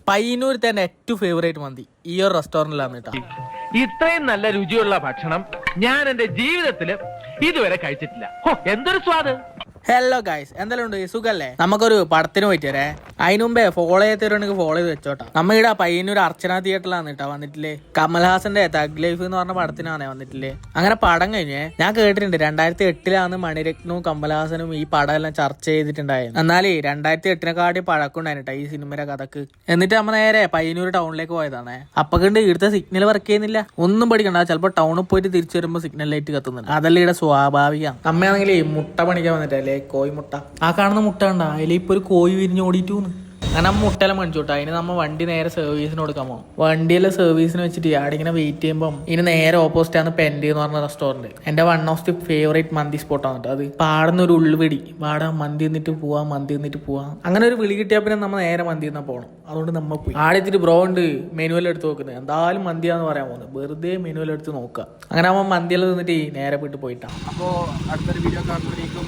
പയ്യന്നൂർ തന്നെ ഏറ്റവും ഫേവറേറ്റ് മന്തി ഈ ഒരു റെസ്റ്റോറന്റിലാണ് കേട്ടോ. ഇത്രയും നല്ല രുചിയുള്ള ഭക്ഷണം ഞാൻ എന്റെ ജീവിതത്തിൽ ഇതുവരെ കഴിച്ചിട്ടില്ല. എന്തൊരു സ്വാദ്. ഹലോ ഗൈസ്, എന്തെല്ലാം ഉണ്ട്? സുഖല്ലേ? നമുക്കൊരു പടത്തിന് പോയിട്ട് വരേ. അതിന് മുമ്പേ ഫോളോ ചെയ്തിട്ടുണ്ടെങ്കിൽ ഫോളോ ചെയ്ത് വെച്ചോട്ടാ. നമ്മ ഇവിടെ പയ്യന്നൂർ അർച്ചന തിയേറ്ററിലാണ് കേട്ടോ വന്നിട്ടില്ലേ. കമൽഹാസന്റെ തഗ് ലൈഫ് എന്ന് പറഞ്ഞ പടത്തിനാണേ വന്നിട്ടില്ലേ. അങ്ങനെ പടം കഴിഞ്ഞേ ഞാൻ കേട്ടിട്ടുണ്ട് 2008 മണിരത്നവും കമൽഹാസനും ഈ പടം എല്ലാം ചർച്ച ചെയ്തിട്ടുണ്ടായിരുന്നു. എന്നാലേ 2008 പഴക്കമുണ്ടായിരുന്നു ഈ സിനിമയുടെ കഥക്ക്. എന്നിട്ട് നമ്മ നേരെ പയ്യന്നൂർ ടൗണിലേക്ക് പോയതാണേ. അപ്പൊ കണ്ട് ഇവിടുത്തെ സിഗ്നൽ വർക്ക് ചെയ്യുന്നില്ല. ഒന്നും പഠിക്കണ്ട, ചിലപ്പോ ടൗണിൽ പോയിട്ട് തിരിച്ചു വരുമ്പോ സിഗ്നൽ ലൈറ്റ് കത്തുന്നുണ്ട്. അതെല്ലാം ഇവിടെ സ്വാഭാവികമാണ്. നമ്മയാണെങ്കിൽ മുട്ട പണിക്കാൻ വന്നിട്ടല്ലേ, കോഴിമുട്ട. ആ കാണുന്ന മുട്ട കണ്ട അതിൽ ഇപ്പൊ ഒരു കോഴി വിരിഞ്ഞ് ഓടിയിട്ടു. അങ്ങനെ മുട്ടെല്ലാം മേടിച്ചോട്ടെ. അതിന് നമ്മ വണ്ടി നേരെ സർവീസിന് കൊടുക്കാൻ പോകും. വണ്ടിയെല്ലാം സർവീസിന് വെച്ചിട്ട് അവിടെ ഇങ്ങനെ വെയിറ്റ് ചെയ്യുമ്പോൾ ഇതിന് നേരെ ഓപ്പോസിറ്റ് ആണ് പെൻഡ് എന്ന് പറഞ്ഞ റെസ്റ്റോറന്റ്. എന്റെ വൺ ഓഫ് ദി ഫേവറേറ്റ് മന്തി സ്പോട്ടാണ് കേട്ടോ അത്. പാടുന്ന ഒരു ഉൾവിടി വാടാ, മന്തി എന്നിട്ട് പോവാം. അങ്ങനെ ഒരു വിളി കിട്ടിയാൽ പിന്നെ നമ്മൾ നേരെ മന്തി എന്നാ പോകണം. അതുകൊണ്ട് നമ്മൾ പോയി ആടെ എത്തിയിട്ട് ബ്രോ ഉണ്ട് മെനുവെല്ലാം എടുത്ത് നോക്കുന്നത്. എന്തായാലും മന്തിയാന്ന് പറയാൻ പോകുന്നത്, വെറുതെ മെനുവെല്ലാം എടുത്ത് നോക്കുക. അങ്ങനെ ആവുമ്പോൾ മന്തിയെല്ലാം നിന്നിട്ട് നേരെ പോയിട്ട് പോയിട്ടാണ്. അപ്പോൾ അടുത്തൊരു വീഡിയോ കാണുമ്പോഴേക്കും